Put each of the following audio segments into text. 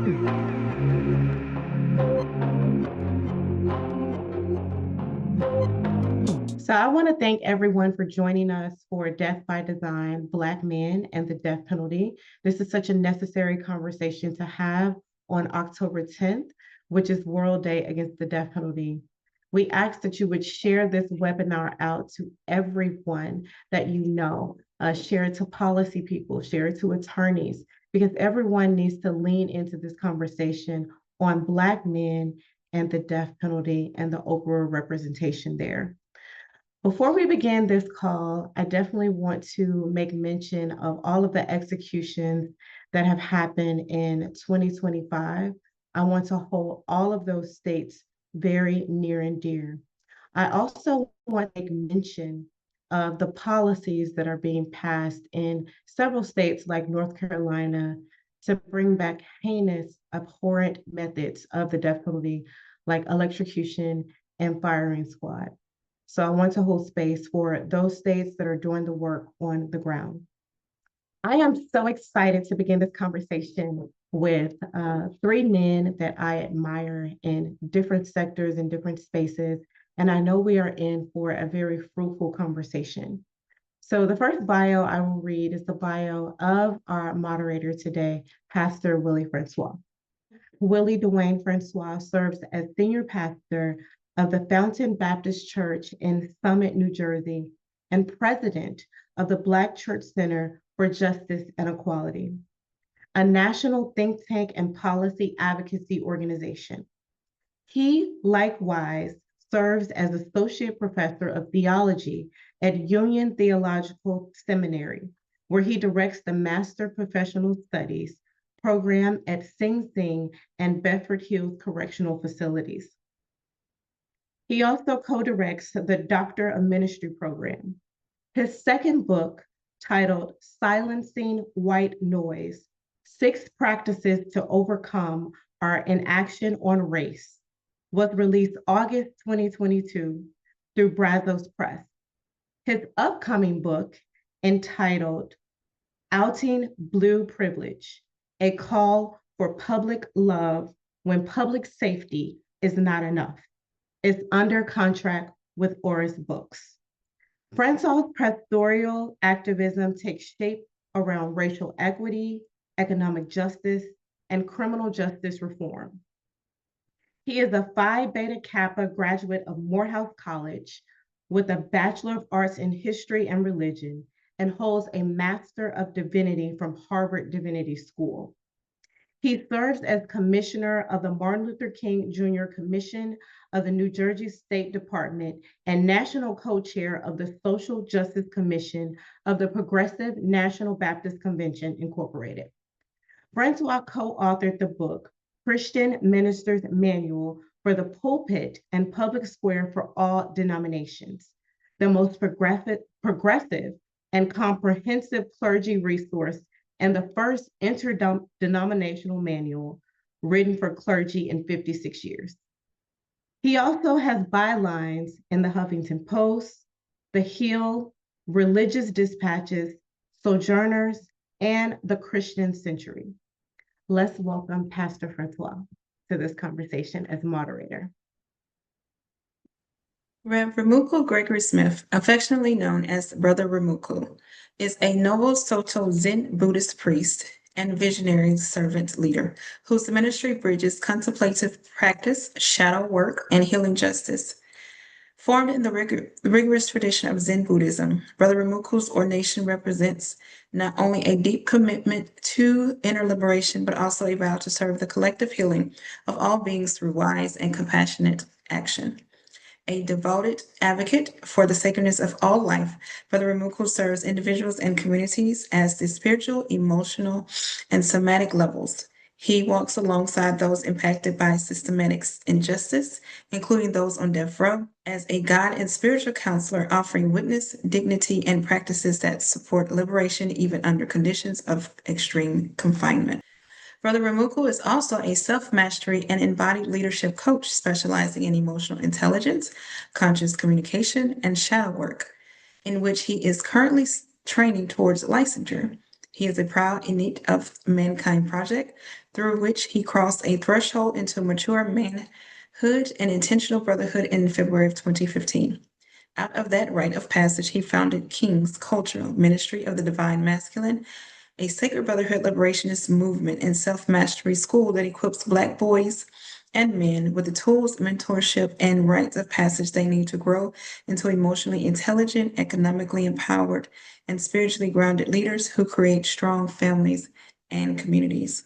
So I want to thank everyone for joining us for Death by Design, Black Men and the Death Penalty. This is such a necessary conversation to have on October 10th, which is World Day Against the Death Penalty. We ask that you would share this webinar out to everyone that you know. Share it to policy people, share it to attorneys, because everyone needs to lean into this conversation on Black men and the death penalty and the overall representation there. Before we begin this call, I definitely want to make mention of all of the executions that have happened in 2025. I want to hold all of those states very near and dear. I also want to make mention of the policies that are being passed in several states like North Carolina to bring back heinous, abhorrent methods of the death penalty, like electrocution and firing squad. So I want to hold space for those states that are doing the work on the ground. I am so excited to begin this conversation with three men that I admire in different sectors and different spaces. And I know we are in for a very fruitful conversation. So the first bio I will read is the bio of our moderator today, Pastor Willie Francois. Willie Dwayne Francois serves as senior pastor of the Fountain Baptist Church in Summit, New Jersey, and president of the Black Church Center for Justice and Equality, a national think tank and policy advocacy organization. He likewise serves as associate professor of theology at Union Theological Seminary, where he directs the Master Professional Studies program at Sing Sing and Bedford Hills Correctional Facilities. He also co-directs the Doctor of Ministry program. His second book, titled Silencing White Noise, 6 Practices to Overcome Our Inaction on Race, was released August 2022 through Brazos Press. His upcoming book, entitled Outing Blue Privilege, A Call for Public Love When Public Safety is Not Enough, is under contract with Oris Books. Francois' pastoral activism takes shape around racial equity, economic justice, and criminal justice reform. He is a Phi Beta Kappa graduate of Morehouse College with a Bachelor of Arts in History and Religion and holds a Master of Divinity from Harvard Divinity School. He serves as commissioner of the Martin Luther King Jr. Commission of the New Jersey State Department and national co-chair of the Social Justice Commission of the Progressive National Baptist Convention, Incorporated. Francois co-authored the book, Christian Minister's Manual for the Pulpit and Public Square for All Denominations, the most progressive and comprehensive clergy resource and the first interdenominational manual written for clergy in 56 years. He also has bylines in the Huffington Post, The Hill, Religious Dispatches, Sojourners, and the Christian Century. Let's welcome Pastor Francois to this conversation as moderator. Rev. Reimoku Gregory Smith, affectionately known as Brother Reimoku, is a Noble Soto Zen Buddhist priest and visionary servant leader whose ministry bridges contemplative practice, shadow work, and healing justice. Formed in the rigorous tradition of Zen Buddhism, Brother Reimoku's ordination represents not only a deep commitment to inner liberation, but also a vow to serve the collective healing of all beings through wise and compassionate action. A devoted advocate for the sacredness of all life, Brother Reimoku serves individuals and communities as the spiritual, emotional, and somatic levels. He walks alongside those impacted by systematic injustice, including those on death row, as a God and spiritual counselor offering witness, dignity, and practices that support liberation even under conditions of extreme confinement. Brother Reimoku is also a self-mastery and embodied leadership coach specializing in emotional intelligence, conscious communication, and shadow work, in which he is currently training towards licensure. He is a proud inmate of Mankind Project, through which he crossed a threshold into mature manhood and intentional brotherhood in February of 2015. Out of that rite of passage, he founded King's Cultural Ministry of the Divine Masculine, a sacred brotherhood liberationist movement and self-mastery school that equips Black boys and men with the tools, mentorship, and rites of passage they need to grow into emotionally intelligent, economically empowered, and spiritually grounded leaders who create strong families and communities.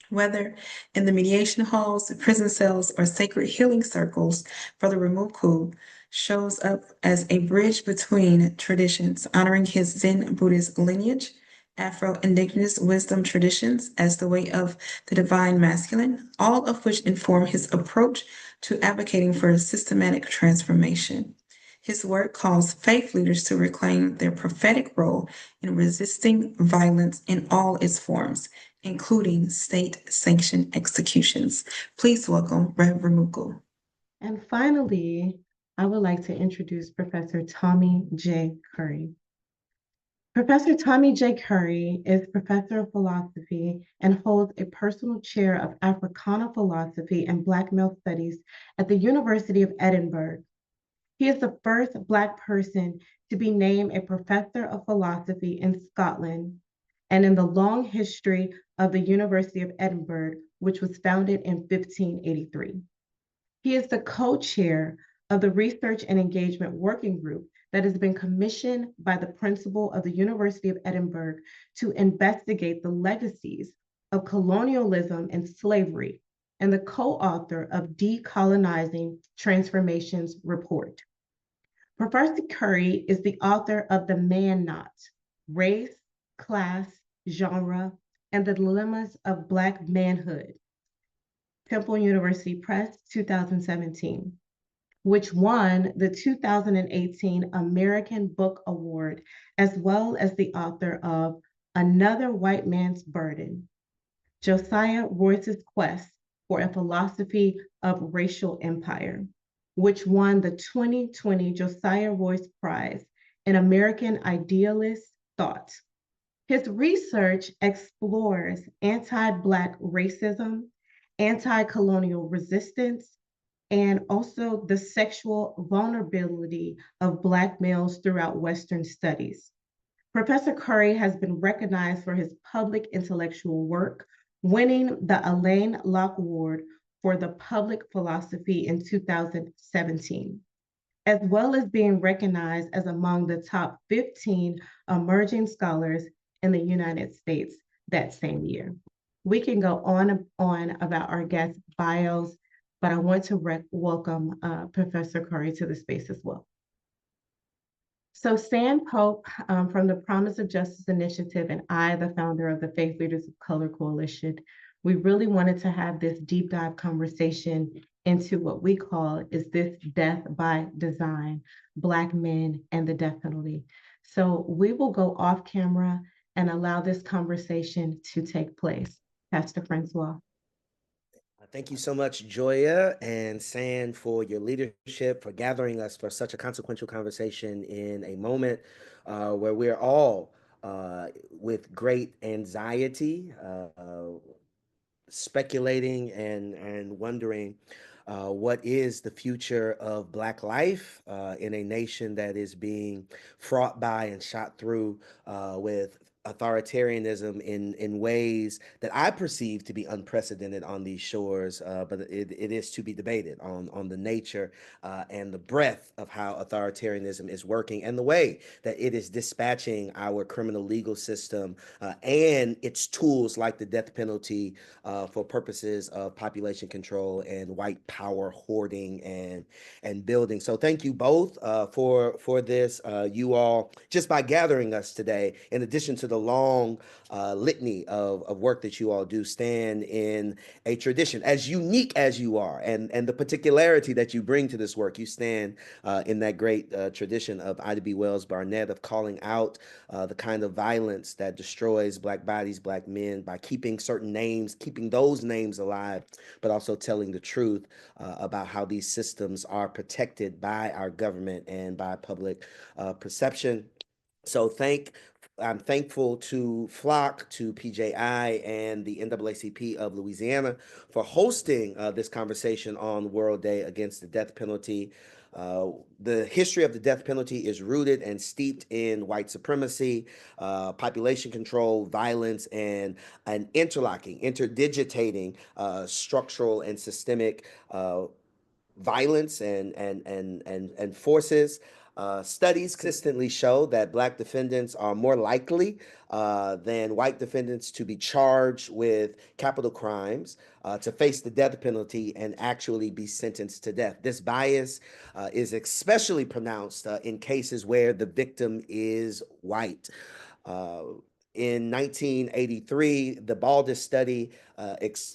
Whether in the mediation halls, prison cells, or sacred healing circles, Brother Reimoku shows up as a bridge between traditions, honoring his Zen Buddhist lineage, Afro-Indigenous wisdom traditions as the way of the divine masculine, all of which inform his approach to advocating for systematic transformation. His work calls faith leaders to reclaim their prophetic role in resisting violence in all its forms, including state-sanctioned executions. Please welcome Rev. Reimoku. And finally, I would like to introduce Professor Tommy J. Curry. Professor Tommy J. Curry is professor of philosophy and holds a personal chair of Africana philosophy and Black male studies at the University of Edinburgh. He is the first Black person to be named a professor of philosophy in Scotland and in the long history of the University of Edinburgh, which was founded in 1583. He is the co-chair of the Research and Engagement Working Group that has been commissioned by the principal of the University of Edinburgh to investigate the legacies of colonialism and slavery, and the co-author of Decolonizing Transformations Report. Professor Curry is the author of The Man Not: Race, Class, Genre, and the Dilemmas of Black Manhood, Temple University Press, 2017, which won the 2018 American Book Award, as well as the author of Another White Man's Burden, Josiah Royce's Quest for a Philosophy of Racial Empire, which won the 2020 Josiah Royce Prize in American Idealist Thought. His research explores anti-Black racism, anti-colonial resistance, and also the sexual vulnerability of Black males throughout Western studies. Professor Curry has been recognized for his public intellectual work, winning the Alain Locke Award for the public philosophy in 2017, as well as being recognized as among the top 15 emerging scholars in the United States that same year. We can go on and on about our guest bios, but I want to welcome Professor Curry to the space as well. So Stan Pope from the Promise of Justice Initiative and I, the founder of the Faith Leaders of Color Coalition, we really wanted to have this deep dive conversation into what we call is this death by design, Black men and the death penalty. So we will go off camera and allow this conversation to take place. Pastor Francois. Thank you so much, Joya and San, for your leadership, for gathering us for such a consequential conversation in a moment where we're all with great anxiety, speculating and wondering what is the future of Black life in a nation that is being fraught by and shot through with authoritarianism in ways that I perceive to be unprecedented on these shores, but it is to be debated on the nature and the breadth of how authoritarianism is working and the way that it is dispatching our criminal legal system and its tools like the death penalty for purposes of population control and white power hoarding and building. So thank you both for this. You all, just by gathering us today, in addition to the long litany of work that you all do, stand in a tradition as unique as you are, and the particularity that you bring to this work. You stand in that great tradition of Ida B. Wells Barnett, of calling out the kind of violence that destroys Black bodies, Black men, by keeping certain names, keeping those names alive, but also telling the truth about how these systems are protected by our government and by public perception. So thank I'm thankful to FLOCC, to PJI, and the NAACP of Louisiana for hosting this conversation on World Day Against the Death Penalty. The history of the death penalty is rooted and steeped in white supremacy, population control, violence, and an interdigitating structural and systemic violence and forces. Studies consistently show that Black defendants are more likely than white defendants to be charged with capital crimes, to face the death penalty, and actually be sentenced to death. This bias is especially pronounced in cases where the victim is white. Uh, in 1983, the Baldus study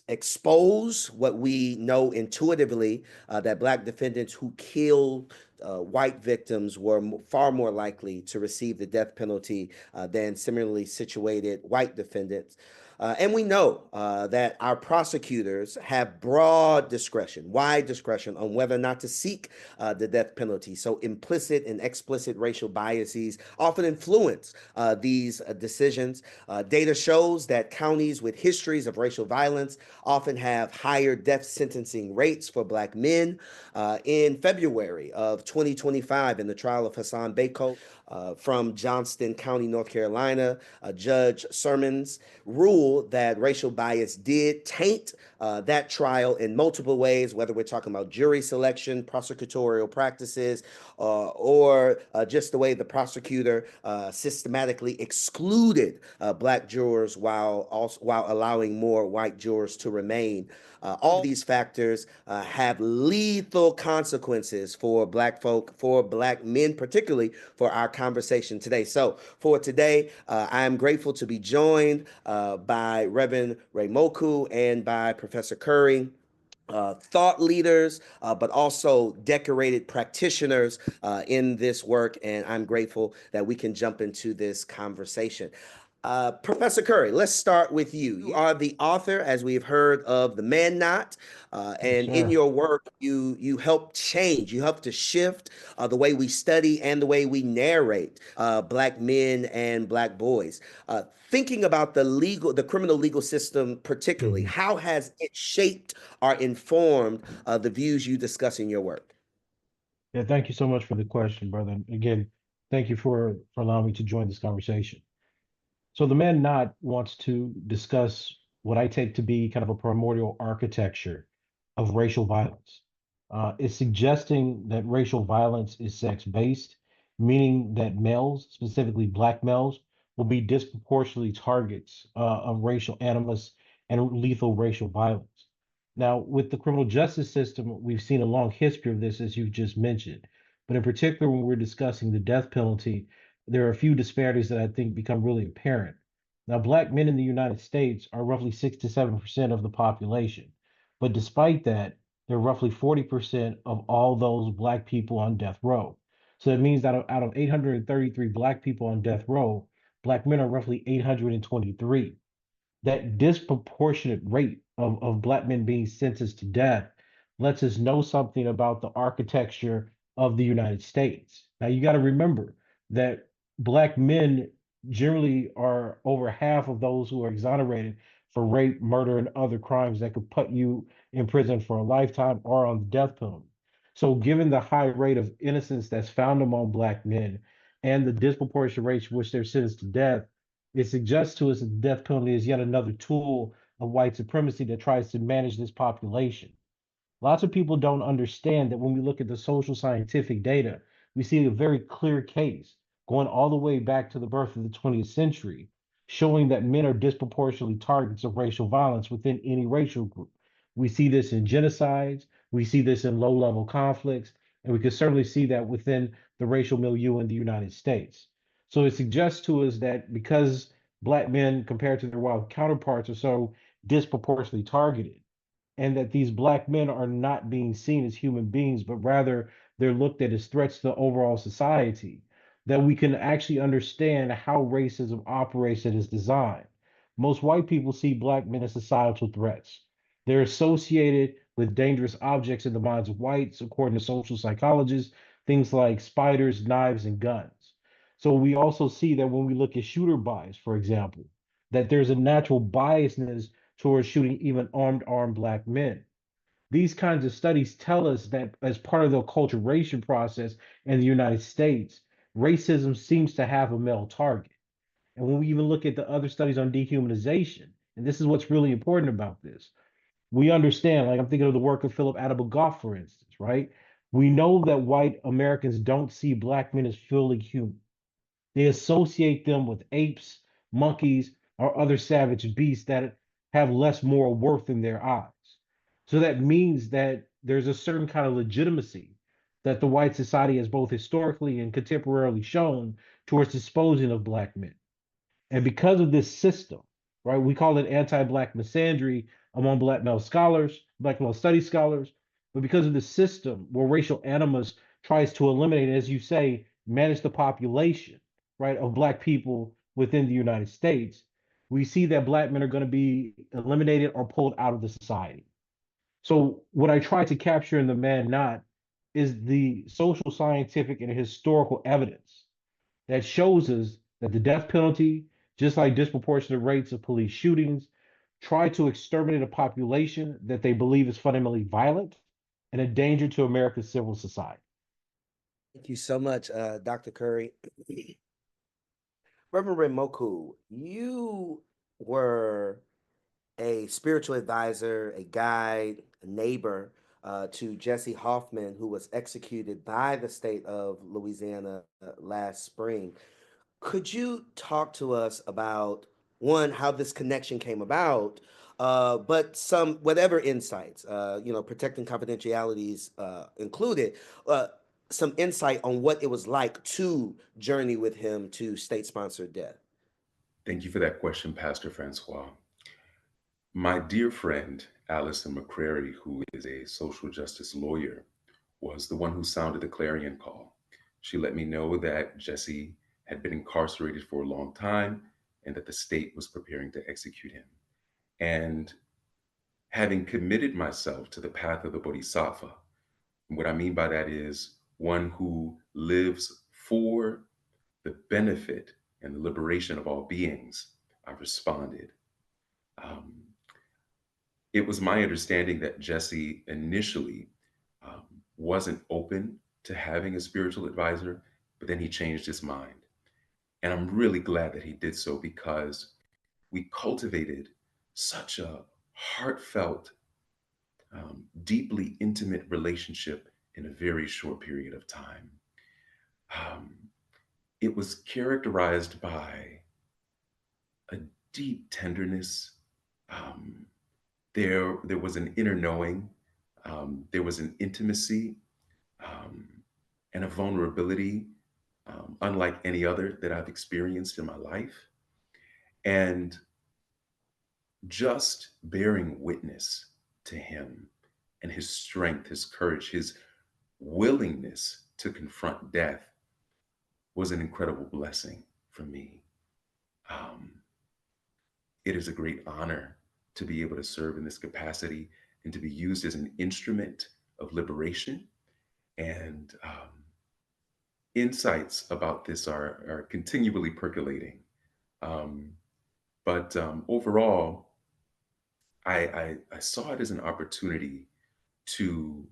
exposed what we know intuitively, that Black defendants who killed white victims were far more likely to receive the death penalty than similarly situated white defendants. And we know that our prosecutors have broad discretion, wide discretion on whether or not to seek the death penalty. So implicit and explicit racial biases often influence these decisions. Data shows that counties with histories of racial violence often have higher death sentencing rates for Black men. In February of 2025, in the trial of Hassan Bako from Johnston County, North Carolina, Judge Sermons ruled that racial bias did taint that trial in multiple ways, whether we're talking about jury selection, prosecutorial practices, or just the way the prosecutor systematically excluded Black jurors while allowing more white jurors to remain. All of these factors have lethal consequences for Black folk, for Black men, particularly for our conversation today. So for today, I am grateful to be joined by Reverend Reimoku and by Professor Curry. Thought leaders, but also decorated practitioners in this work. And I'm grateful that we can jump into this conversation. Professor Curry, let's start with you. You are the author, as we've heard, of The Man Not, and in your work, you help change, you help to shift the way we study and the way we narrate Black men and Black boys. Thinking about the criminal legal system particularly, how has it shaped or informed the views you discuss in your work? Yeah, thank you so much for the question, brother. And again, thank you for allowing me to join this conversation. So the man not wants to discuss what I take to be kind of a primordial architecture of racial violence. It's suggesting that racial violence is sex-based, meaning that males, specifically Black males, will be disproportionately targets of racial animus and lethal racial violence. Now, with the criminal justice system, we've seen a long history of this, as you've just mentioned. But in particular, when we're discussing the death penalty, there are a few disparities that I think become really apparent. Now, Black men in the United States are roughly 6 to 7% of the population. But despite that, they're roughly 40% of all those Black people on death row. So that means that out of 833 Black people on death row, Black men are roughly 823. That disproportionate rate of Black men being sentenced to death lets us know something about the architecture of the United States. Now, you got to remember that Black men generally are over half of those who are exonerated for rape, murder, and other crimes that could put you in prison for a lifetime or on the death penalty. So, given the high rate of innocence that's found among Black men and the disproportionate rate in which they're sentenced to death, it suggests to us that the death penalty is yet another tool of white supremacy that tries to manage this population. Lots of people don't understand that when we look at the social scientific data, we see a very clear case going all the way back to the birth of the 20th century, showing that men are disproportionately targets of racial violence within any racial group. We see this in genocides, we see this in low level conflicts, and we can certainly see that within the racial milieu in the United States. So it suggests to us that because Black men, compared to their white counterparts, are so disproportionately targeted, and that these Black men are not being seen as human beings, but rather they're looked at as threats to the overall society, that we can actually understand how racism operates and is designed. Most white people see Black men as societal threats. They're associated with dangerous objects in the minds of whites, according to social psychologists, things like spiders, knives, and guns. So we also see that when we look at shooter bias, for example, that there's a natural biasness towards shooting even armed black men. These kinds of studies tell us that as part of the acculturation process in the United States, racism seems to have a male target. And when we even look at the other studies on dehumanization, and this is what's really important about this, we understand, like I'm thinking of the work of Philip Adebagoff, for instance, right? We know that white Americans don't see black men as fully human. They associate them with apes, monkeys, or other savage beasts that have less moral worth in their eyes. So that means that there's a certain kind of legitimacy that the white society has both historically and contemporarily shown towards disposing of black men. And because of this system, right, we call it anti-black misandry among black male scholars, black male studies scholars, but because of the system where racial animus tries to eliminate, as you say, manage the population, right, of black people within the United States, we see that black men are going to be eliminated or pulled out of the society. So what I try to capture in the Man Not is the social, scientific, and historical evidence that shows us that the death penalty, just like disproportionate rates of police shootings, try to exterminate a population that they believe is fundamentally violent and a danger to America's civil society. Thank you so much, Dr. Curry. Reverend Reimoku, you were a spiritual advisor, a guide, a neighbor to Jesse Hoffman, who was executed by the state of Louisiana last spring. Could you talk to us about one, how this connection came about, but some whatever insights, protecting confidentialities included, some insight on what it was like to journey with him to state-sponsored death? Thank you for that question, Pastor Francois. My dear friend, Allison McCrary, who is a social justice lawyer, was the one who sounded the clarion call. She let me know that Jesse had been incarcerated for a long time and that the state was preparing to execute him. And having committed myself to the path of the Bodhisattva, what I mean by that is one who lives for the benefit and the liberation of all beings, I responded. Um, it was my understanding that Jesse initially um, wasn't open to having a spiritual advisor, but then he changed his mind. And I'm really glad that he did so because we cultivated such a heartfelt, deeply intimate relationship in a very short period of time. Um, it was characterized by a deep tenderness. Um, there was an inner knowing. There was an intimacy um, and a vulnerability unlike any other that I've experienced in my life. And just bearing witness to him and his strength, his courage, his willingness to confront death was an incredible blessing for me. Um, it is a great honor to be able to serve in this capacity and to be used as an instrument of liberation. And insights about this are continually percolating. Um, but overall, I saw it as an opportunity to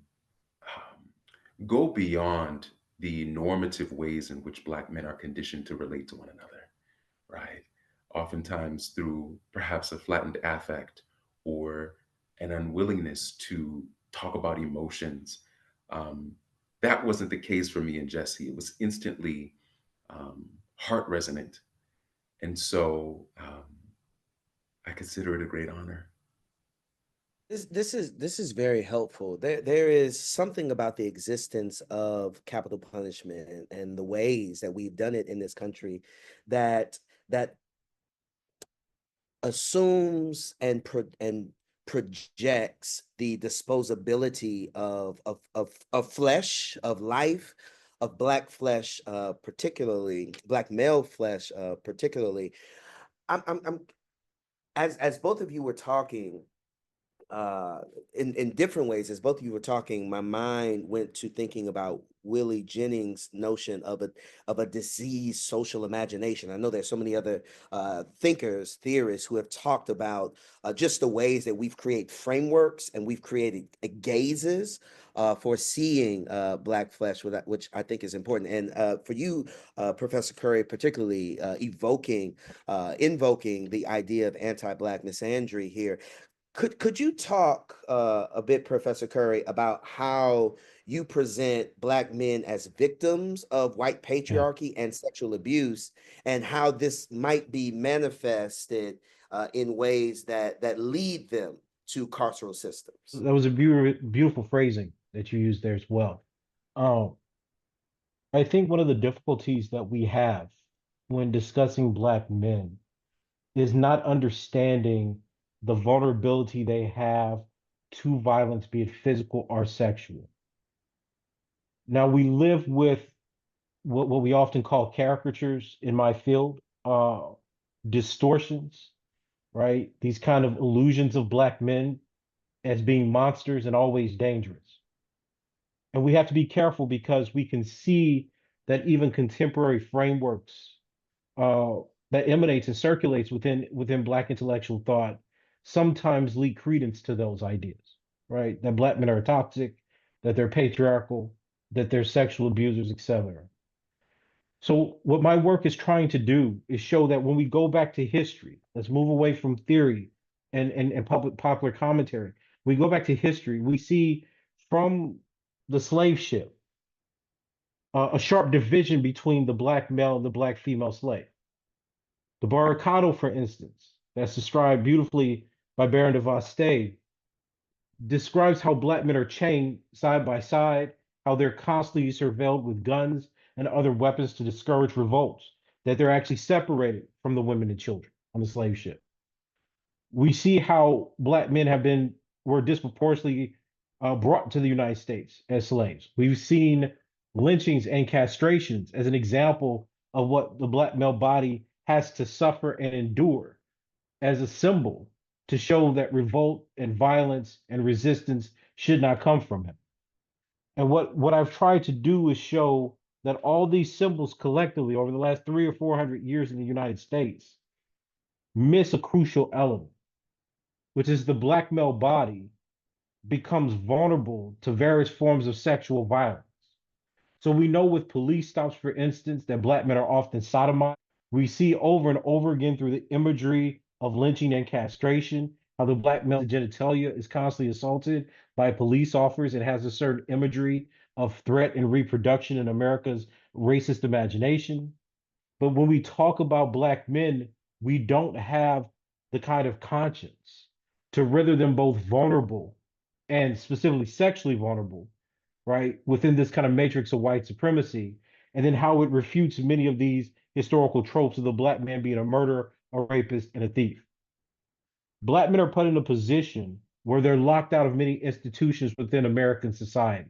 go beyond the normative ways in which Black men are conditioned to relate to one another, right? Oftentimes through perhaps a flattened affect or an unwillingness to talk about emotions. Um, that wasn't the case for me and Jesse. It was instantly heart resonant. And so I consider it a great honor. This is very helpful. There is something about the existence of capital punishment and the ways that we've done it in this country that assumes and projects the disposability of flesh, of life, of Black flesh, particularly Black male flesh, particularly. I'm as both of you were talking, uh, in different ways. As both of you were talking, my mind went to thinking about Willie Jennings' notion of a diseased social imagination. I know there's so many other thinkers, theorists who have talked about just the ways that we've created frameworks and we've created gazes for seeing Black flesh, which I think is important. And for you, Professor Curry, particularly invoking the idea of anti-Black misandry here. Could you talk a bit, Professor Curry, about how you present Black men as victims of white Yeah, patriarchy and sexual abuse, and how this might be manifested in ways that lead them to carceral systems? that was a beautiful phrasing that you used there as well. Um, I think one of the difficulties that we have when discussing Black men is not understanding the vulnerability they have to violence, be it physical or sexual. Now, we live with what we often call caricatures in my field, distortions, right? These kind of illusions of Black men as being monsters and always dangerous. And we have to be careful because we can see that even contemporary frameworks uh, that emanates and circulates within Black intellectual thought sometimes lead credence to those ideas, right? That Black men are toxic, that they're patriarchal, that they're sexual abusers, etc. So what my work is trying to do is show that when we go back to history, let's move away from theory and popular commentary. We go back to history, we see from the slave ship a sharp division between the Black male and the Black female slave. The Barricado, for instance, that's described beautifully by Baron de Vaste, describes how Black men are chained side by side, how they're constantly surveilled with guns and other weapons to discourage revolts, that they're actually separated from the women and children on the slave ship. We see how Black men were disproportionately brought to the United States as slaves. We've seen lynchings and castrations as an example of what the Black male body has to suffer and endure as a symbol to show that revolt and violence and resistance should not come from him. And what I've tried to do is show that all these symbols collectively over the last 300 or 400 years in the United States miss a crucial element, which is the Black male body becomes vulnerable to various forms of sexual violence. So we know with police stops, for instance, that Black men are often sodomized. We see over and over again through the imagery of lynching and castration how the Black male genitalia is constantly assaulted by police officers. It has a certain imagery of threat and reproduction in America's racist imagination. But when we talk about Black men, we don't have the kind of conscience to render them both vulnerable and specifically sexually vulnerable, right, within this kind of matrix of white supremacy, and then how it refutes many of these historical tropes of the Black man being a murderer, a rapist, and a thief. Black men are put in a position where they're locked out of many institutions within American society.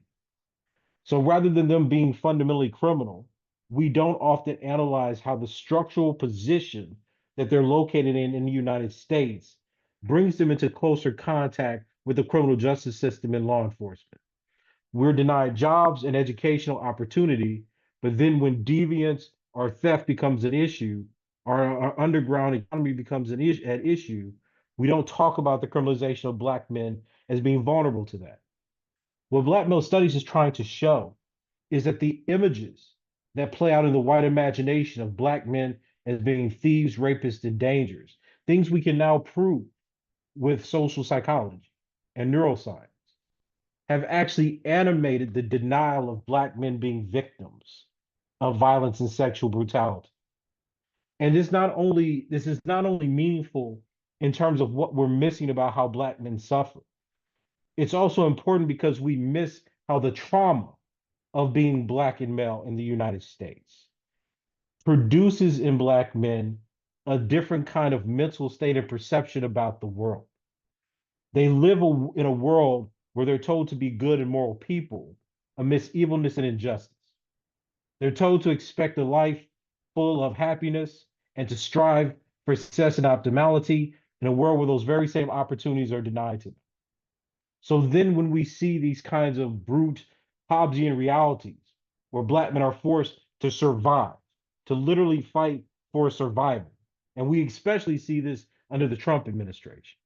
So rather than them being fundamentally criminal, we don't often analyze how the structural position that they're located in the United States brings them into closer contact with the criminal justice system and law enforcement. We're denied jobs and educational opportunity, but then when deviance or theft becomes an issue, or our underground economy becomes an issue, we don't talk about the criminalization of Black men as being vulnerable to that. What Black male studies is trying to show is that the images that play out in the white imagination of Black men as being thieves, rapists, and dangers, things we can now prove with social psychology and neuroscience, have actually animated the denial of Black men being victims of violence and sexual brutality. And this is not only meaningful in terms of what we're missing about how Black men suffer. It's also important because we miss how the trauma of being Black and male in the United States produces in Black men a different kind of mental state and perception about the world. They live in a world where they're told to be good and moral people amidst evilness and injustice. They're told to expect a life full of happiness and to strive for success and optimality in a world where those very same opportunities are denied to them. So then when we see these kinds of brute Hobbesian realities where black men are forced to survive, to literally fight for survival, and we especially see this under the Trump administration,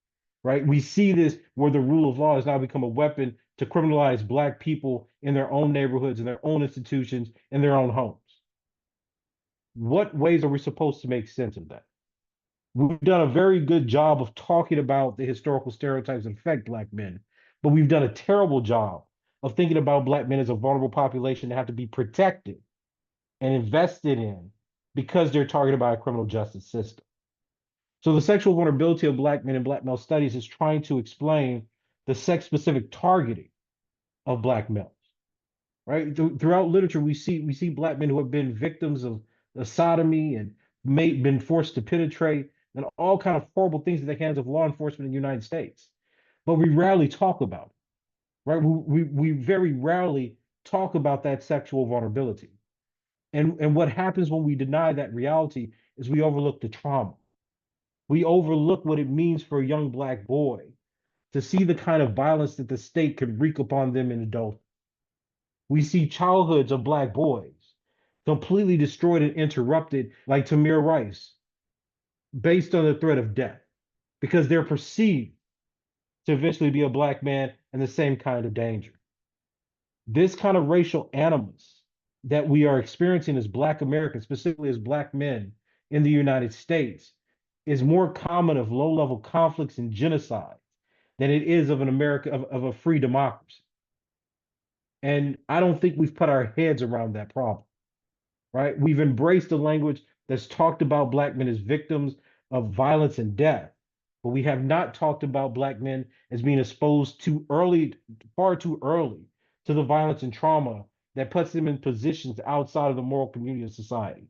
right? We see this where the rule of law has now become a weapon to criminalize black people in their own neighborhoods, in their own institutions, in their own homes. What ways are we supposed to make sense of that? We've done a very good job of talking about the historical stereotypes that affect black men, but we've done a terrible job of thinking about black men as a vulnerable population that have to be protected and invested in because they're targeted by a criminal justice system. So the sexual vulnerability of black men in black male studies is trying to explain the sex-specific targeting of black males, right? Throughout literature, we see black men who have been victims of sodomy and been forced to penetrate and all kind of horrible things at the hands of law enforcement in the United States. But we rarely talk about it, right? We very rarely talk about that sexual vulnerability. And what happens when we deny that reality is we overlook the trauma. We overlook what it means for a young black boy to see the kind of violence that the state could wreak upon them in adulthood. We see childhoods of black boys completely destroyed and interrupted, like Tamir Rice, based on the threat of death, because they're perceived to eventually be a black man and the same kind of danger. This kind of racial animus that we are experiencing as black Americans, specifically as black men in the United States, is more common of low-level conflicts and genocide than it is of an America of a free democracy. And I don't think we've put our heads around that problem, right? We've embraced a language that's talked about black men as victims of violence and death, but we have not talked about black men as being exposed too early, far too early, to the violence and trauma that puts them in positions outside of the moral community of society.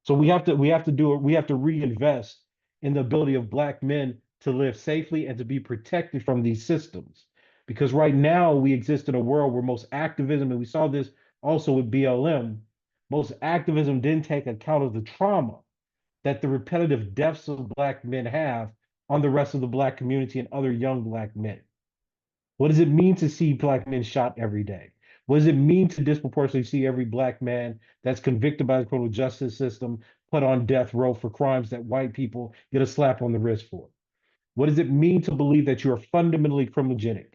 So we have to reinvest in the ability of black men to live safely and to be protected from these systems. Because right now we exist in a world where most activism, and we saw this also with BLM, most activism didn't take account of the trauma that the repetitive deaths of black men have on the rest of the black community and other young black men. What does it mean to see black men shot every day? What does it mean to disproportionately see every black man that's convicted by the criminal justice system put on death row for crimes that white people get a slap on the wrist for? What does it mean to believe that you're fundamentally criminogenic?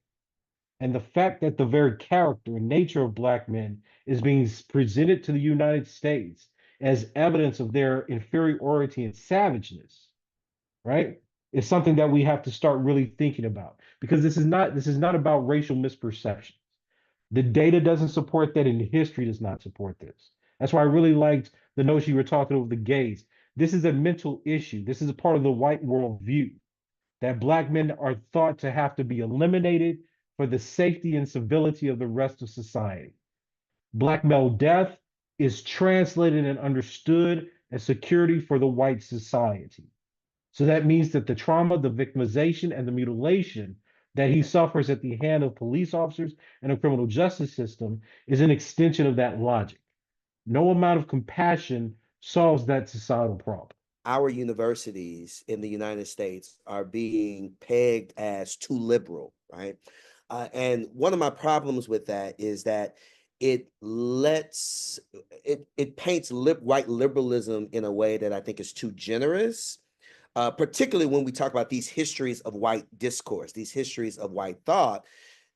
And the fact that the very character and nature of black men is being presented to the United States as evidence of their inferiority and savageness, right? Is something that we have to start really thinking about because this is not about racial misperceptions. The data doesn't support that, and history does not support this. That's why I really liked the notion you were talking over the gays. This is a mental issue. This is a part of the white world view that black men are thought to have to be eliminated for the safety and civility of the rest of society. Black male death is translated and understood as security for the white society. So that means that the trauma, the victimization, and the mutilation that he suffers at the hand of police officers and a criminal justice system is an extension of that logic. No amount of compassion solves that societal problem. Our universities in the United States are being pegged as too liberal, right? And one of my problems with that is that it paints white liberalism in a way that I think is too generous, particularly when we talk about these histories of white discourse, these histories of white thought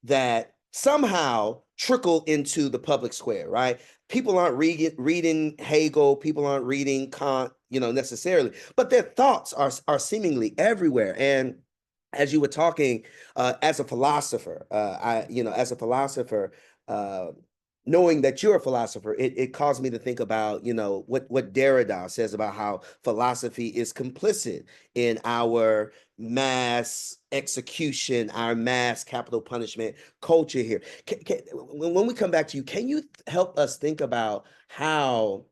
that somehow trickle into the public square, right? People aren't reading Hegel, people aren't reading Kant, necessarily, but their thoughts are seemingly everywhere. And as you were talking, as a philosopher, knowing that you're a philosopher, it caused me to think about, what Derrida says about how philosophy is complicit in our mass execution, our mass capital punishment culture here. When we come back to you, can you help us think about how,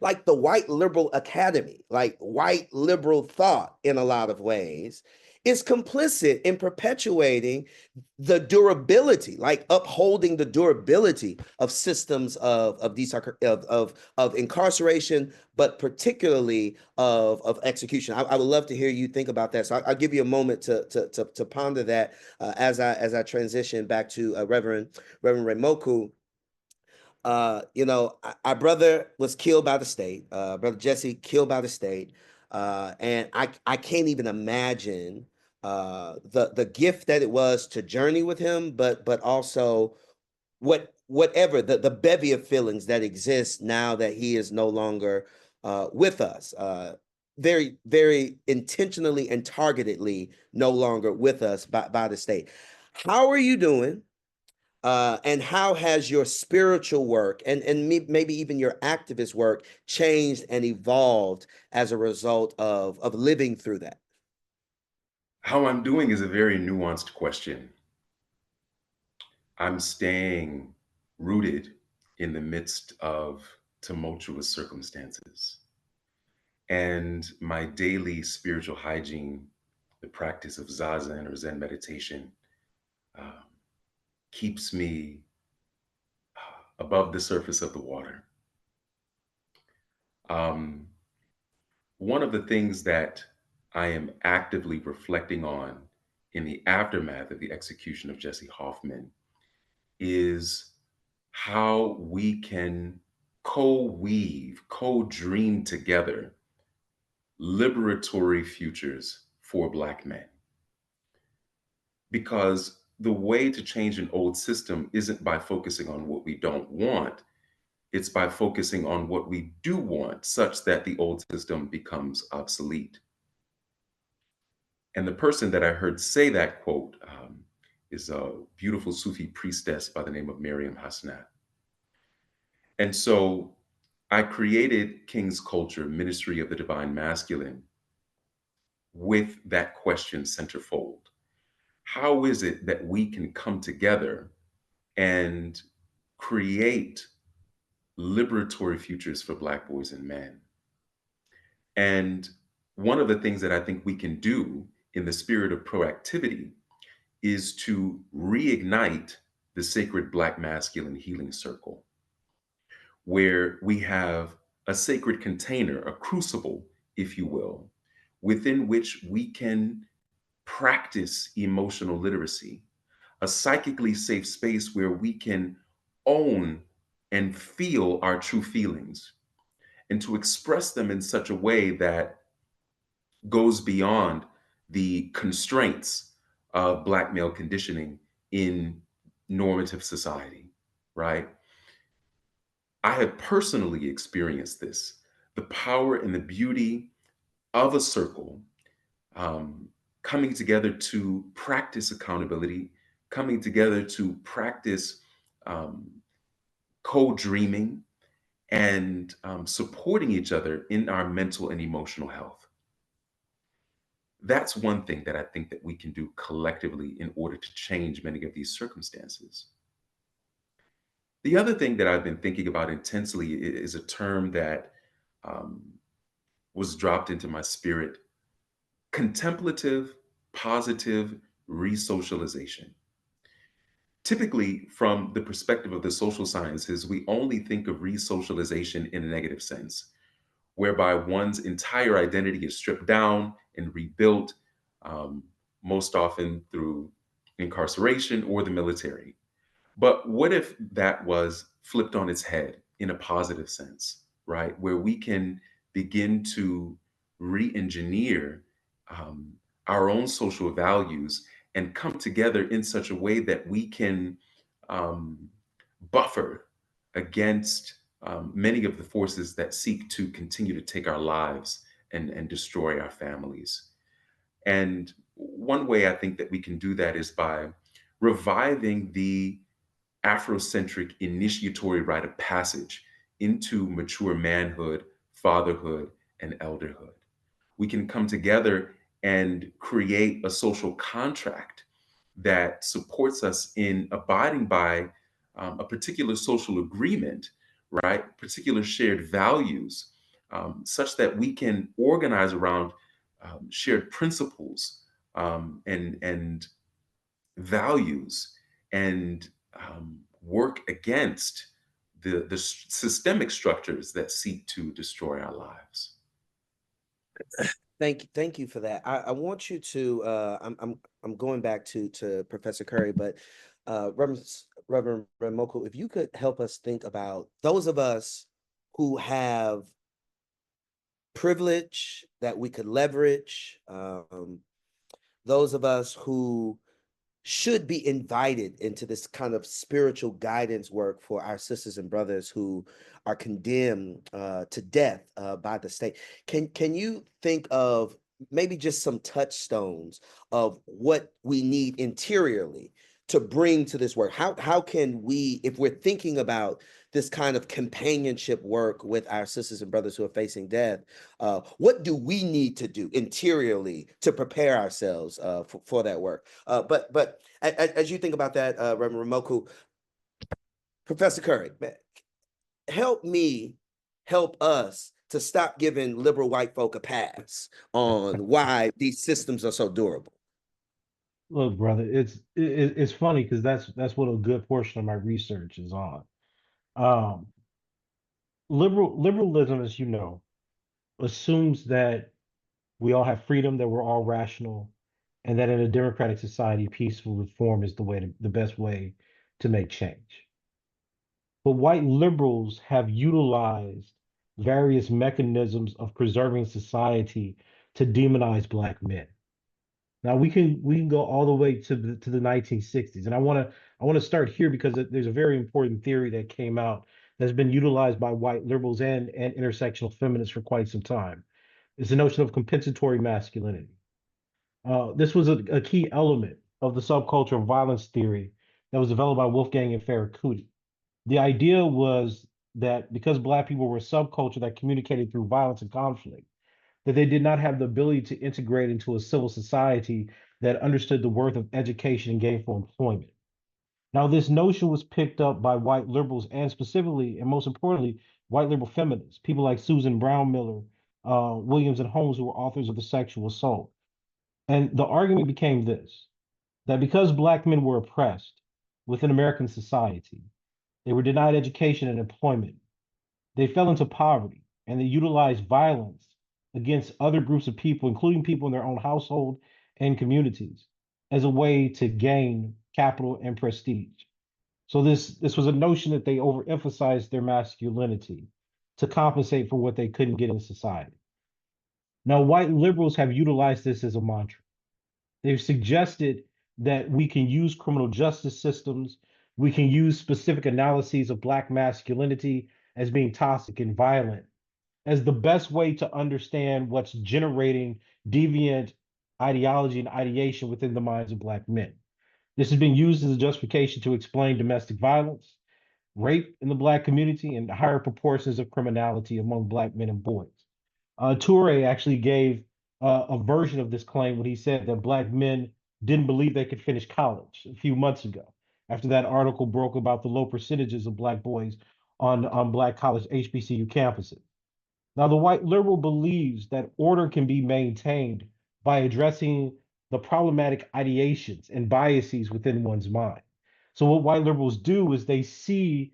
like the white liberal academy, like white liberal thought in a lot of ways, is complicit in perpetuating the durability, like upholding the durability of systems of incarceration, but particularly of execution. I would love to hear you think about that. So I'll give you a moment to ponder that as I transition back to Reverend Reimoku. Our brother was killed by the state. Brother Jesse killed by the state, and I can't even imagine the gift that it was to journey with him, but also whatever the bevy of feelings that exist now that he is no longer with us. Very, very intentionally and targetedly no longer with us by the state. How are you doing? And how has your spiritual work and maybe even your activist work changed and evolved as a result of living through that? How I'm doing is a very nuanced question. I'm staying rooted in the midst of tumultuous circumstances. And my daily spiritual hygiene, the practice of Zazen or Zen meditation, um, keeps me above the surface of the water. Um, One of the things that I am actively reflecting on in the aftermath of the execution of Jesse Hoffman is how we can co-weave, co-dream together liberatory futures for Black men. Because the way to change an old system isn't by focusing on what we don't want, it's by focusing on what we do want, such that the old system becomes obsolete. And the person that I heard say that quote is a beautiful Sufi priestess by the name of Miriam Hasnat. And so I created King's Culture, Ministry of the Divine Masculine, with that question centerfold. How is it that we can come together and create liberatory futures for Black boys and men? And one of the things that I think we can do in the spirit of proactivity is to reignite the sacred Black masculine healing circle, where we have a sacred container, a crucible, if you will, within which we can practice emotional literacy, a psychically safe space where we can own and feel our true feelings and to express them in such a way that goes beyond the constraints of Black male conditioning in normative society, right? I have personally experienced this, the power and the beauty of a circle um, coming together to practice accountability, coming together to practice um, co-dreaming and supporting each other in our mental and emotional health. That's one thing that I think that we can do collectively in order to change many of these circumstances. The other thing that I've been thinking about intensely is a term that um, was dropped into my spirit: contemplative, positive resocialization. Typically, from the perspective of the social sciences, we only think of resocialization in a negative sense, whereby one's entire identity is stripped down and rebuilt, um, most often through incarceration or the military. But what if that was flipped on its head in a positive sense, right? Where we can begin to re engineer um, our own social values and come together in such a way that we can um, buffer against many of the forces that seek to continue to take our lives and destroy our families. And one way I think that we can do that is by reviving the Afrocentric initiatory rite of passage into mature manhood, fatherhood, and elderhood. We can come together and create a social contract that supports us in abiding by a particular social agreement, right? Particular shared values, such that we can organize around shared principles and values and work against the systemic structures that seek to destroy our lives. Thank you for that. I want you to. I'm going back to Professor Curry, but Reverend Reimoku, if you could help us think about those of us who have privilege that we could leverage, those of us who should be invited into this kind of spiritual guidance work for our sisters and brothers who are condemned to death by the state. Can you think of maybe just some touchstones of what we need interiorly to bring to this work? How can we, if we're thinking about this kind of companionship work with our sisters and brothers who are facing death, what do we need to do interiorly to prepare ourselves for that work? But as you think about that, Reverend Reimoku, Professor Curry, help me help us to stop giving liberal white folk a pass on why these systems are so durable. Look, brother, it's funny because that's what a good portion of my research is on. Um, liberalism, as you know, assumes that we all have freedom, that we're all rational, and that in a democratic society, peaceful reform is the best way to make change. But white liberals have utilized various mechanisms of preserving society to demonize Black men. Now we can go all the way to the 1960s, and I want to start here because there's a very important theory that came out that's been utilized by white liberals and intersectional feminists for quite some time. It's the notion of compensatory masculinity. This was a key element of the subculture of violence theory that was developed by Wolfgang and Ferracuti. The idea was that because Black people were a subculture that communicated through violence and conflict, that they did not have the ability to integrate into a civil society that understood the worth of education and gainful employment. Now, this notion was picked up by white liberals and specifically, and most importantly, white liberal feminists, people like Susan Brown Miller, Williams, and Holmes, who were authors of The Sexual Assault. And the argument became this, that because Black men were oppressed within American society, they were denied education and employment, they fell into poverty, and they utilized violence against other groups of people, including people in their own household and communities, as a way to gain capital and prestige. So this was a notion that they overemphasized their masculinity to compensate for what they couldn't get in society. Now, white liberals have utilized this as a mantra. They've suggested that we can use criminal justice systems, we can use specific analyses of Black masculinity as being toxic and violent as the best way to understand what's generating deviant ideology and ideation within the minds of Black men. This has been used as a justification to explain domestic violence, rape in the Black community, and higher proportions of criminality among Black men and boys. Toure actually gave a version of this claim when he said that Black men didn't believe they could finish college a few months ago, after that article broke about the low percentages of Black boys on Black college HBCU campuses. Now, the white liberal believes that order can be maintained by addressing the problematic ideations and biases within one's mind. So, what white liberals do is they see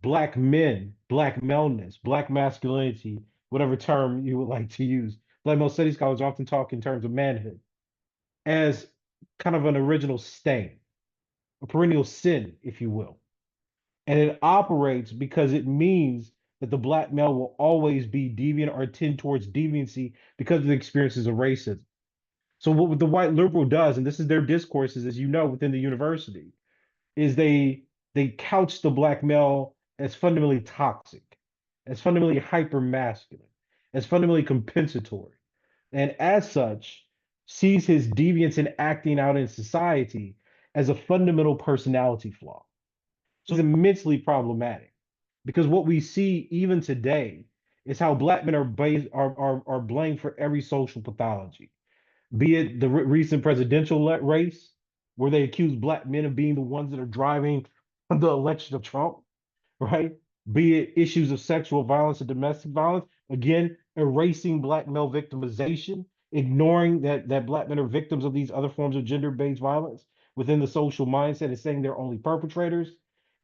Black men, Black maleness, Black masculinity, whatever term you would like to use. Black male studies scholars often talk in terms of manhood as kind of an original stain, a perennial sin, if you will. And it operates because it means that the Black male will always be deviant or tend towards deviancy because of the experiences of racism. So what the white liberal does, and this is their discourses, as you know, within the university, is they couch the Black male as fundamentally toxic, as fundamentally hyper masculine, as fundamentally compensatory, and as such sees his deviance in acting out in society as a fundamental personality flaw. So it's immensely problematic because what we see even today is how Black men are blamed for every social pathology, be it the recent presidential race, where they accuse Black men of being the ones that are driving the election of Trump, right? Be it issues of sexual violence and domestic violence, again, erasing Black male victimization ignoring that Black men are victims of these other forms of gender-based violence within the social mindset and saying they're only perpetrators,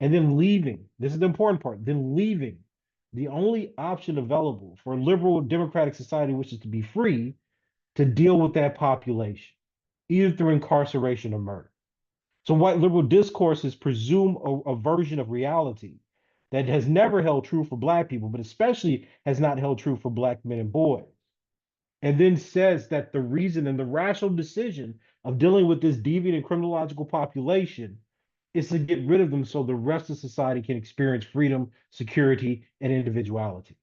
and then leaving. This is the important part. Then leaving the only option available for a liberal democratic society, which is to be free, to deal with that population, either through incarceration or murder. So white liberal discourses presume a version of reality that has never held true for Black people, but especially has not held true for Black men and boys. And then says that the reason and the rational decision of dealing with this deviant and criminological population is to get rid of them so the rest of society can experience freedom, security, and individuality.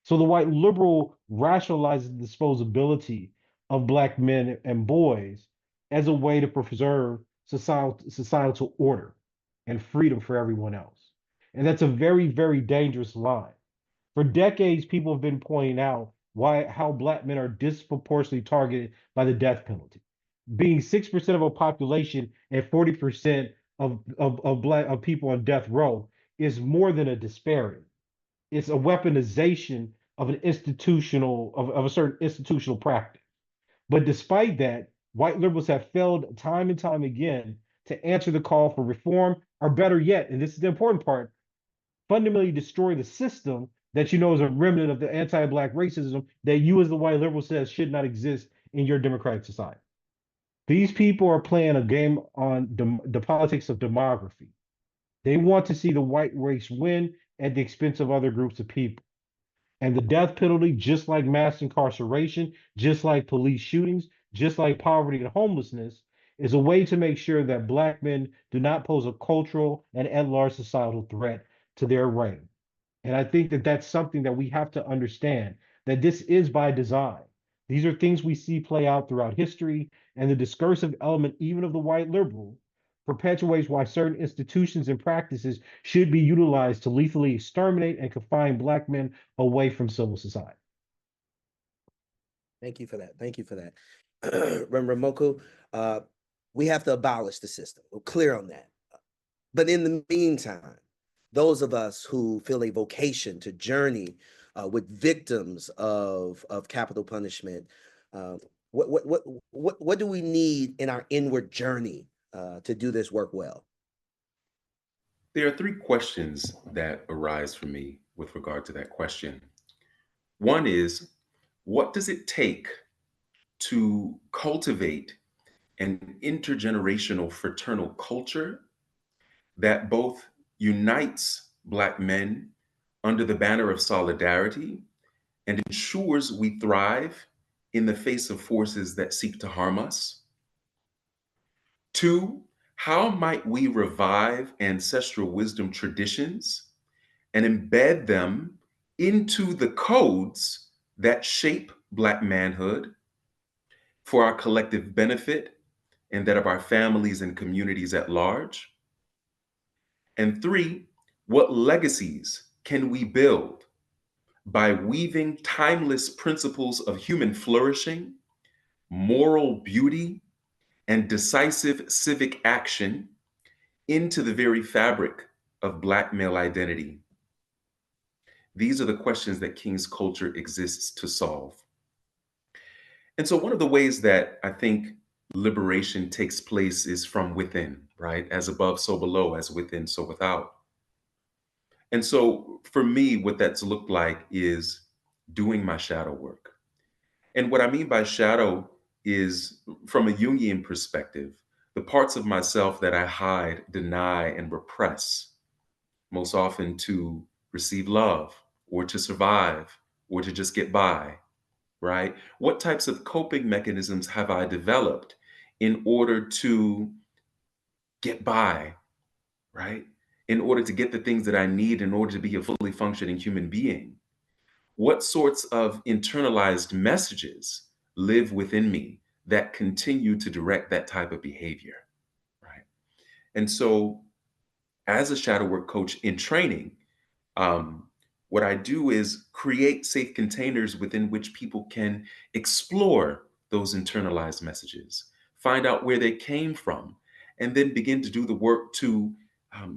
So the white liberal rationalizes the disposability of Black men and boys as a way to preserve societal order and freedom for everyone else. And that's a very, very dangerous line. For decades, people have been pointing out how Black men are disproportionately targeted by the death penalty. Being 6% of a population and 40% of people on death row is more than a disparity. It's a weaponization of a certain institutional practice. But despite that, white liberals have failed time and time again to answer the call for reform, or better yet, and this is the important part, fundamentally destroy the system that you know is a remnant of the anti-Black racism that you as the white liberal says should not exist in your democratic society. These people are playing a game on the politics of demography. They want to see the white race win at the expense of other groups of people. And the death penalty, just like mass incarceration, just like police shootings, just like poverty and homelessness, is a way to make sure that Black men do not pose a cultural and at large societal threat to their reign. And I think that that's something that we have to understand, that this is by design. These are things we see play out throughout history, and the discursive element, even of the white liberal, perpetuates why certain institutions and practices should be utilized to lethally exterminate and confine Black men away from civil society. Thank you for that. Thank you for that. Reimoku, we have to abolish the system. We're clear on that. But in the meantime, those of us who feel a vocation to journey with victims of capital punishment, what do we need in our inward journey to do this work well? There are three questions that arise for me with regard to that question. One is, what does it take to cultivate an intergenerational fraternal culture that both unites Black men under the banner of solidarity and ensures we thrive in the face of forces that seek to harm us? Two, how might we revive ancestral wisdom traditions and embed them into the codes that shape Black manhood for our collective benefit and that of our families and communities at large? And three, what legacies can we build by weaving timeless principles of human flourishing, moral beauty, and decisive civic action into the very fabric of Black male identity? These are the questions that King's culture exists to solve. And so one of the ways that I think liberation takes place is from within, right? As above, so below, as within, so without. And so for me, what that's looked like is doing my shadow work. And what I mean by shadow is, from a Jungian perspective, the parts of myself that I hide, deny, and repress, most often to receive love or to survive or to just get by, right? What types of coping mechanisms have I developed in order to get by, right? In order to get the things that I need in order to be a fully functioning human being? What sorts of internalized messages live within me that continue to direct that type of behavior, right? And so, as a shadow work coach in training, what I do is create safe containers within which people can explore those internalized messages, find out where they came from, and then begin to do the work to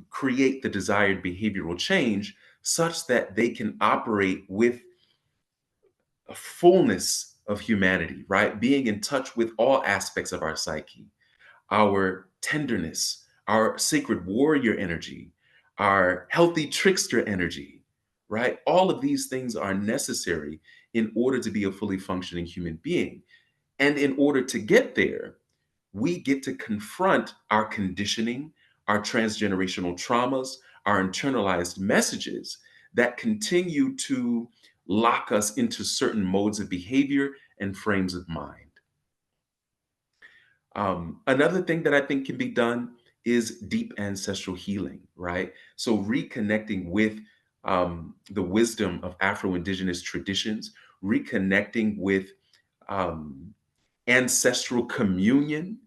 create the desired behavioral change such that they can operate with a fullness of humanity, right? Being in touch with all aspects of our psyche, our tenderness, our sacred warrior energy, our healthy trickster energy, right? All of these things are necessary in order to be a fully functioning human being. And in order to get there, we get to confront our conditioning, our transgenerational traumas, our internalized messages that continue to lock us into certain modes of behavior and frames of mind. Another thing that I think can be done is deep ancestral healing, right? So reconnecting with the wisdom of Afro-Indigenous traditions, reconnecting with um, ancestral communion,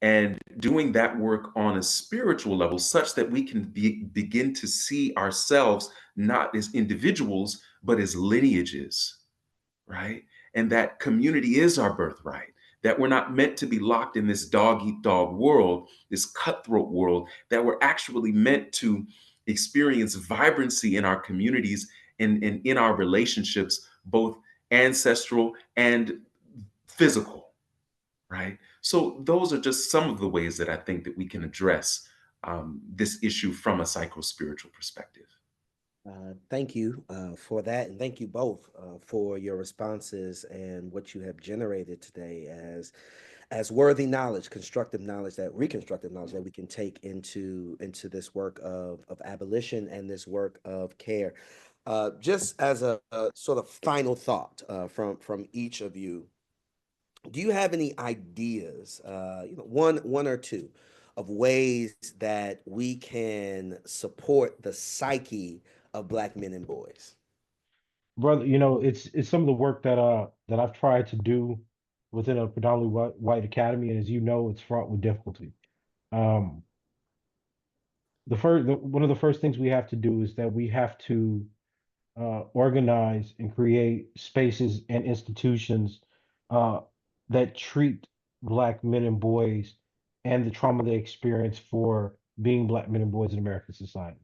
and doing that work on a spiritual level such that we can begin to see ourselves not as individuals, but as lineages, right? And that community is our birthright, that we're not meant to be locked in this dog eat dog world, this cutthroat world, that we're actually meant to experience vibrancy in our communities and in our relationships, both ancestral and physical, right? So those are just some of the ways that I think that we can address this issue from a psycho-spiritual perspective. Thank you for that, and thank you both for your responses and what you have generated today as worthy knowledge, constructive knowledge, that reconstructive knowledge that we can take into this work of abolition and this work of care. Just as a sort of final thought from each of you, do you have any ideas, one or two, of ways that we can support the psyche of Black men and boys? Brother, it's some of the work that I've tried to do within a predominantly white academy, and as you know, it's fraught with difficulty. Um, one of the first things we have to do is that we have to organize and create spaces and institutions uh, that treat Black men and boys and the trauma they experience for being Black men and boys in American society.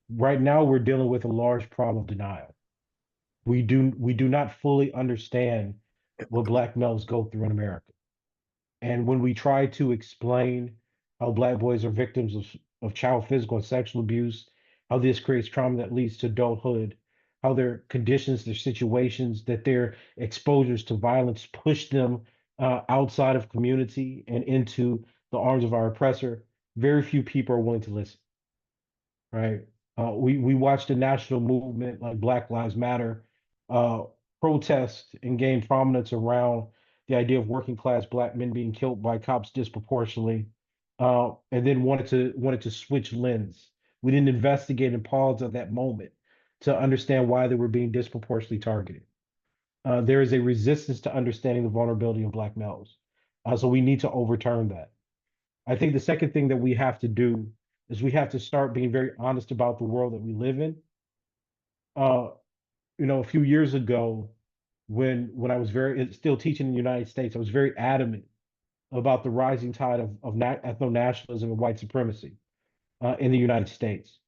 Right now, we're dealing with a large problem of denial. We do not fully understand what Black males go through in America. And when we try to explain how Black boys are victims of child physical and sexual abuse, how this creates trauma that leads to adulthood, how their conditions, their situations, that their exposures to violence push them outside of community and into the arms of our oppressor, very few people are willing to listen, right? We watched a national movement like Black Lives Matter uh, protest and gain prominence around the idea of working class Black men being killed by cops disproportionately, and then wanted to switch lens. We didn't investigate and pause at that moment to understand why they were being disproportionately targeted. There is a resistance to understanding the vulnerability of Black males, so we need to overturn that. I think the second thing that we have to do is we have to start being very honest about the world that we live in. Uh, a few years ago, when I was still teaching in the United States, I was very adamant about the rising tide of ethno-nationalism and white supremacy in the United States.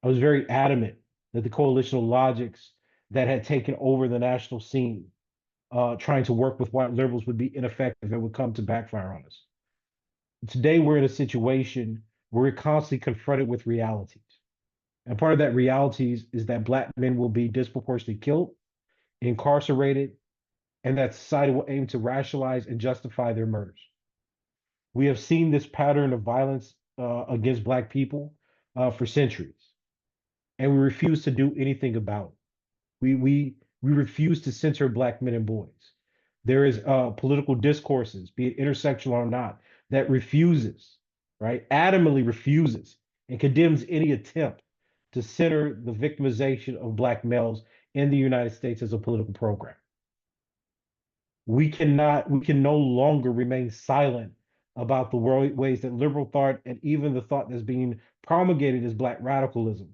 I was very adamant that the coalitional logics that had taken over the national scene, trying to work with white liberals, would be ineffective and would come to backfire on us. Today, we're in a situation where we're constantly confronted with realities. And part of that realities is that Black men will be disproportionately killed, incarcerated, and that society will aim to rationalize and justify their murders. We have seen this pattern of violence against Black people for centuries, and we refuse to do anything about it. We refuse to censor Black men and boys. There is political discourses, be it intersectional or not, that refuses, right, adamantly refuses and condemns any attempt to center the victimization of Black males in the United States as a political program. We can no longer remain silent about the ways that liberal thought and even the thought that's being promulgated as Black radicalism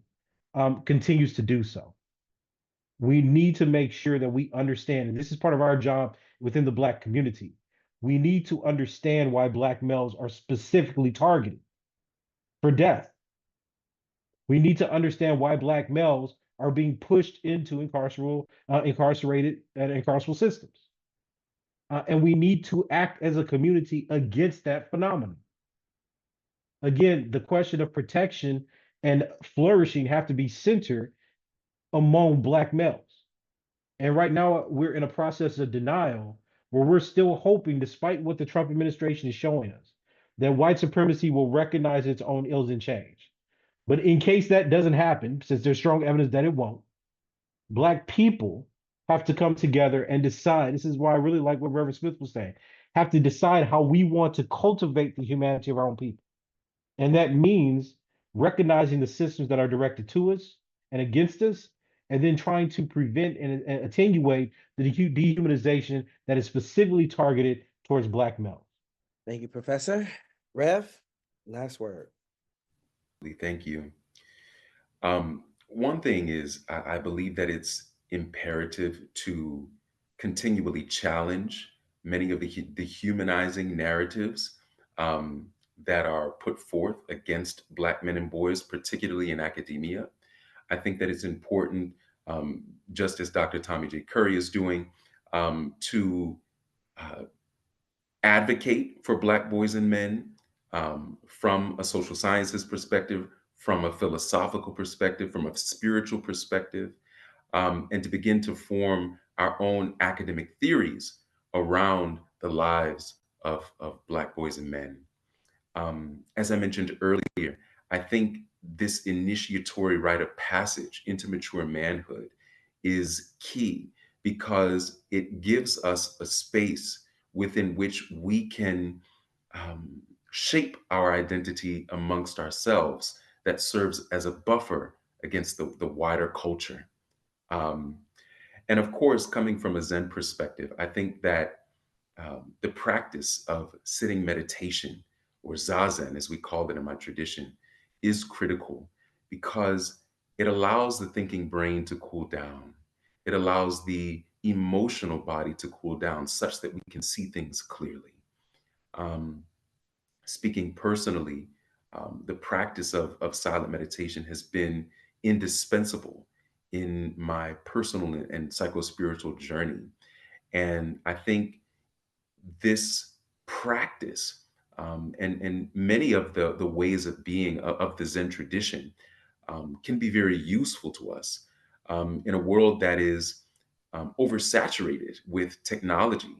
continues to do so. We need to make sure that we understand, and this is part of our job within the Black community. We need to understand why Black males are specifically targeted for death. We need to understand why Black males are being pushed into incarcerated and incarceral systems. and we need to act as a community against that phenomenon. Again, the question of protection and flourishing have to be centered among Black males. And right now, we're in a process of denial where we're still hoping, despite what the Trump administration is showing us, that white supremacy will recognize its own ills and change. But in case that doesn't happen, since there's strong evidence that it won't, Black people have to come together and decide. This is why I really like what Reverend Smith was saying. Have to decide how we want to cultivate the humanity of our own people. And that means recognizing the systems that are directed to us and against us, and then trying to prevent and attenuate the dehumanization that is specifically targeted towards Black males. Thank you, Professor. Rev, last word. Thank you. One thing is, I believe that it's imperative to continually challenge many of the dehumanizing narratives that are put forth against Black men and boys, particularly in academia. I think that it's important, just as Dr. Tommy J. Curry is doing, to advocate for Black boys and men from a social sciences perspective, from a philosophical perspective, from a spiritual perspective, and to begin to form our own academic theories around the lives of Black boys and men. As I mentioned earlier, I think this initiatory rite of passage into mature manhood is key because it gives us a space within which we can shape our identity amongst ourselves that serves as a buffer against the wider culture. And of course, coming from a Zen perspective, I think that the practice of sitting meditation, or zazen, as we call it in my tradition, is critical because it allows the thinking brain to cool down. It allows the emotional body to cool down such that we can see things clearly. Speaking personally, the practice of silent meditation has been indispensable in my personal and psychospiritual journey. And I think this practice and many of the ways of being of the Zen tradition can be very useful to us in a world that is oversaturated with technology.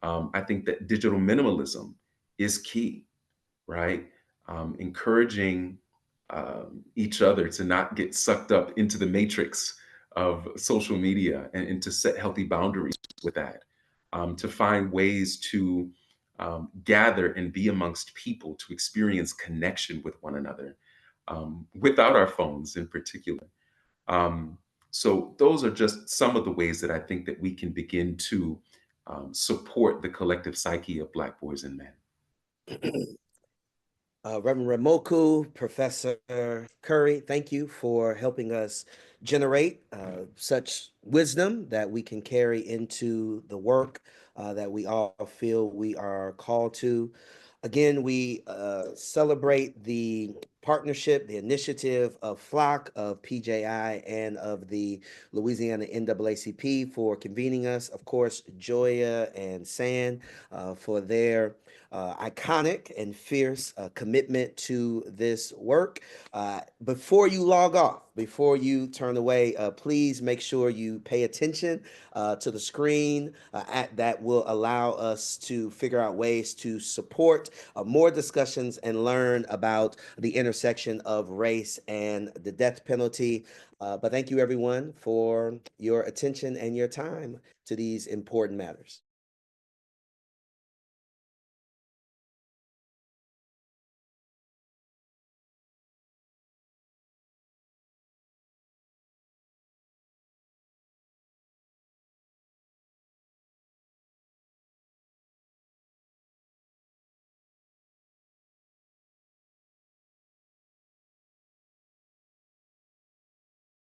I think that digital minimalism is key, right? Encouraging each other to not get sucked up into the matrix of social media and to set healthy boundaries with that, to find ways to gather and be amongst people, to experience connection with one another without our phones in particular. So those are just some of the ways that I think that we can begin to support the collective psyche of Black boys and men. Reverend Reimoku, Professor Curry, thank you for helping us generate such wisdom that we can carry into the work that we all feel we are called to. Again, we celebrate the partnership, the initiative of FLOCC, of PJI, and of the Louisiana NAACP for convening us. Of course, Joya and San for their iconic and fierce commitment to this work. Before you log off, before you turn away, please make sure you pay attention to the screen that will allow us to figure out ways to support more discussions and learn about the intersection of race and the death penalty. But thank you, everyone, for your attention and your time to these important matters.